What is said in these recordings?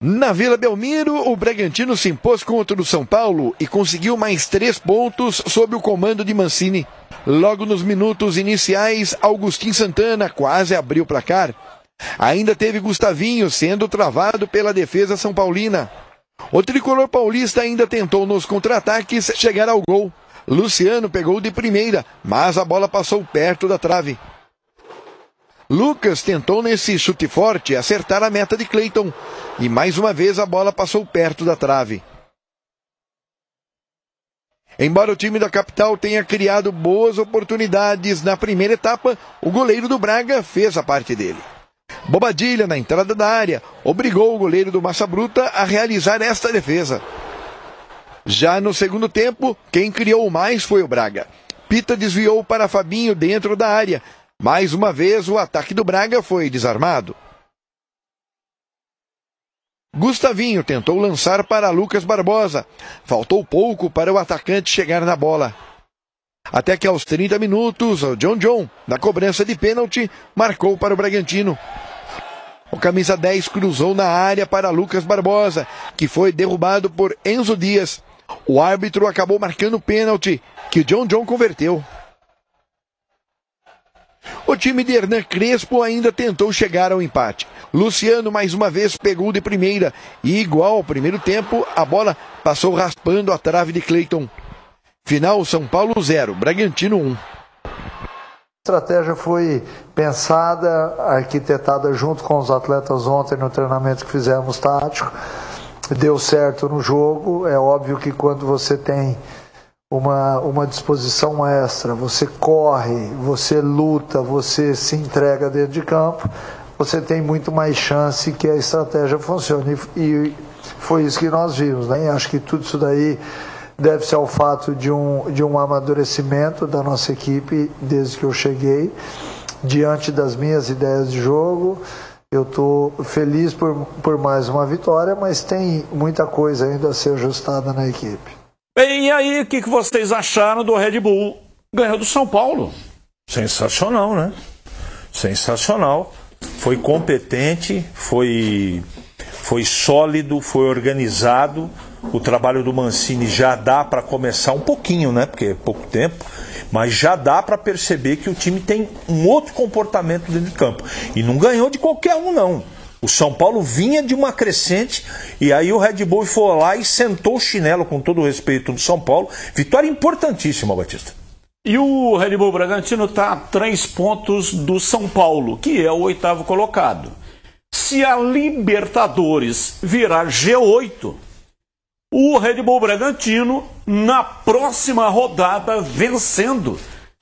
Na Vila Belmiro, o Bragantino se impôs contra o São Paulo e conseguiu mais 3 pontos sob o comando de Mancini. Logo nos minutos iniciais, Augustin Santana quase abriu o placar. Ainda teve Gustavinho sendo travado pela defesa são paulina. O tricolor paulista ainda tentou nos contra-ataques chegar ao gol. Luciano pegou de primeira, mas a bola passou perto da trave. Lucas tentou nesse chute forte acertar a meta de Cleiton e mais uma vez a bola passou perto da trave. Embora o time da capital tenha criado boas oportunidades na primeira etapa, o goleiro do Braga fez a parte dele. Bobadilha na entrada da área obrigou o goleiro do Massa Bruta a realizar esta defesa. Já no segundo tempo, quem criou mais foi o Braga. Pita desviou para Fabinho dentro da área. Mais uma vez, o ataque do Braga foi desarmado. Gustavinho tentou lançar para Lucas Barbosa. Faltou pouco para o atacante chegar na bola. Até que aos 30 minutos, o John, na cobrança de pênalti, marcou para o Bragantino. O camisa 10 cruzou na área para Lucas Barbosa, que foi derrubado por Enzo Dias. O árbitro acabou marcando o pênalti, que o John converteu. O time de Hernan Crespo ainda tentou chegar ao empate. Luciano mais uma vez pegou de primeira e, igual ao primeiro tempo, a bola passou raspando a trave de Cleiton. Final São Paulo 0, Bragantino 1. A estratégia foi pensada, arquitetada junto com os atletas ontem no treinamento que fizemos tático. Deu certo no jogo. É óbvio que quando você tem uma disposição extra, você corre, você luta, você se entrega dentro de campo, você tem muito mais chance que a estratégia funcione. E foi isso que nós vimos, né? Acho que tudo isso daí deve-se ao fato de um amadurecimento da nossa equipe desde que eu cheguei, diante das minhas ideias de jogo. Eu estou feliz por mais uma vitória, mas tem muita coisa ainda a ser ajustada na equipe. Bem, e aí, o que vocês acharam do Red Bull ganhou do São Paulo? Sensacional, né? Sensacional. Foi competente, foi sólido, foi organizado. O trabalho do Mancini já dá para começar um pouquinho, né? Porque é pouco tempo. Mas já dá para perceber que o time tem um outro comportamento dentro de campo. E não ganhou de qualquer um, não. O São Paulo vinha de uma crescente e aí o Red Bull foi lá e sentou o chinelo, com todo o respeito do São Paulo. Vitória importantíssima, Batista. E o Red Bull Bragantino está a 3 pontos do São Paulo, que é o 8º colocado. Se a Libertadores virar G8, o Red Bull Bragantino, na próxima rodada, vencendo,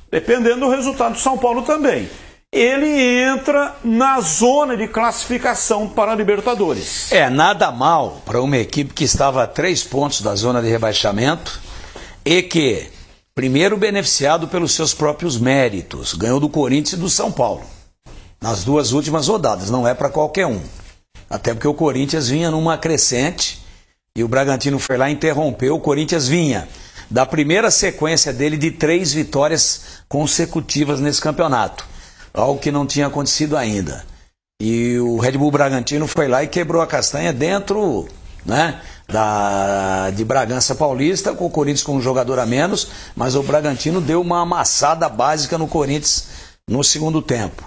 dependendo do resultado do São Paulo também, ele entra na zona de classificação para a Libertadores. Nada mal para uma equipe que estava a 3 pontos da zona de rebaixamento e que, primeiro, beneficiado pelos seus próprios méritos, ganhou do Corinthians e do São Paulo nas 2 últimas rodadas. Não é para qualquer um, até porque o Corinthians vinha numa crescente e o Bragantino foi lá e interrompeu. O Corinthians vinha da primeira sequência dele de 3 vitórias consecutivas nesse campeonato, algo que não tinha acontecido ainda. E o Red Bull Bragantino foi lá e quebrou a castanha dentro, né, de Bragança Paulista, com o Corinthians com um jogador a menos, mas o Bragantino deu uma amassada básica no Corinthians no segundo tempo.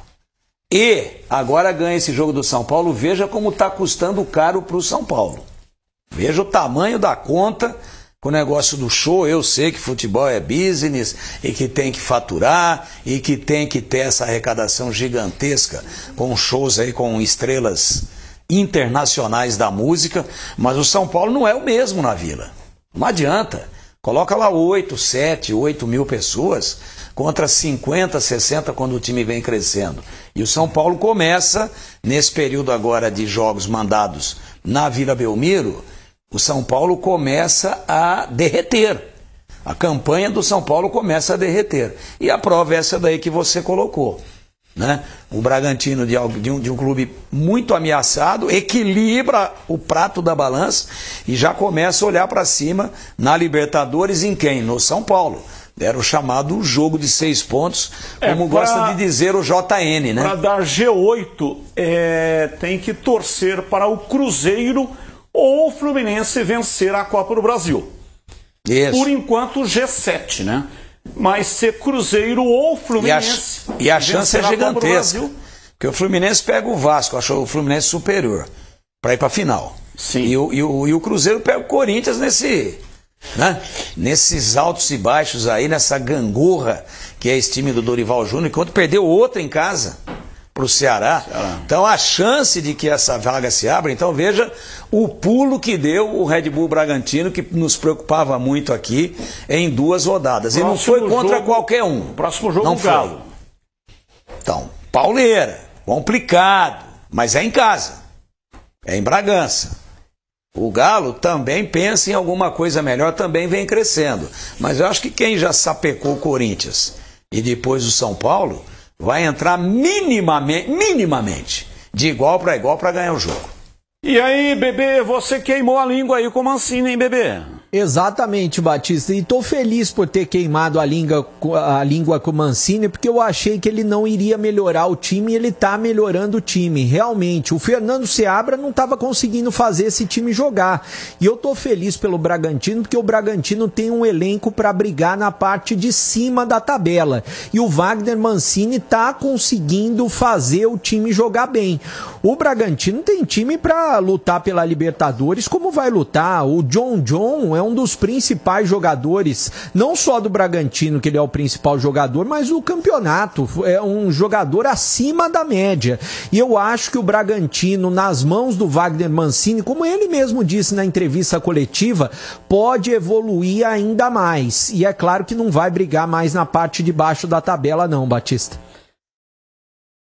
E agora ganha esse jogo do São Paulo. Veja como está custando caro para o São Paulo. Veja o tamanho da conta com o negócio do show. Eu sei que futebol é business e que tem que faturar e que tem que ter essa arrecadação gigantesca com shows aí com estrelas internacionais da música, mas o São Paulo não é o mesmo na Vila. Não adianta. Coloca lá 8, 7, 8 mil pessoas contra 50, 60 quando o time vem crescendo. E o São Paulo começa, nesse período agora de jogos mandados na Vila Belmiro, o São Paulo começa a derreter. A campanha do São Paulo começa a derreter. E a prova é essa daí que você colocou, né? O Bragantino de um clube muito ameaçado equilibra o prato da balança e já começa a olhar para cima na Libertadores. Em quem? No São Paulo. Era o chamado jogo de 6 pontos, como gosta de dizer o JN, né? Para dar G8, tem que torcer para o Cruzeiro ou o Fluminense vencer a Copa do Brasil. Isso. Por enquanto, G7, né? Mas ser Cruzeiro ou Fluminense... E a chance é gigantesca. Porque o Fluminense pega o Vasco, achou o Fluminense superior, para ir para a final. Sim. E o Cruzeiro pega o Corinthians nesses altos e baixos aí, nessa gangorra que é esse time do Dorival Júnior, enquanto perdeu outra em casa para o Ceará. Então a chance de que essa vaga se abra, então veja o pulo que deu o Red Bull Bragantino, que nos preocupava muito aqui em 2 rodadas. E não foi contra qualquer um. Próximo jogo, não o Galo. Então, pauleira, complicado, mas é em casa, é em Bragança. O Galo também pensa em alguma coisa melhor, também vem crescendo. Mas eu acho que quem já sapecou o Corinthians e depois o São Paulo vai entrar minimamente de igual para ganhar o jogo. E aí, Bebê, você queimou a língua aí com o Mancini, hein, Bebê? Exatamente, Batista, e tô feliz por ter queimado a língua com o Mancini, porque eu achei que ele não iria melhorar o time, e ele tá melhorando o time, realmente. O Fernando Seabra não estava conseguindo fazer esse time jogar, e eu tô feliz pelo Bragantino, porque o Bragantino tem um elenco para brigar na parte de cima da tabela, e o Wagner Mancini tá conseguindo fazer o time jogar bem. O Bragantino tem time para lutar pela Libertadores, como vai lutar? O John é um dos principais jogadores, não só do Bragantino, que ele é o principal jogador, mas o campeonato. É um jogador acima da média. E eu acho que o Bragantino, nas mãos do Wagner Mancini, como ele mesmo disse na entrevista coletiva, pode evoluir ainda mais. E é claro que não vai brigar mais na parte de baixo da tabela não, Batista.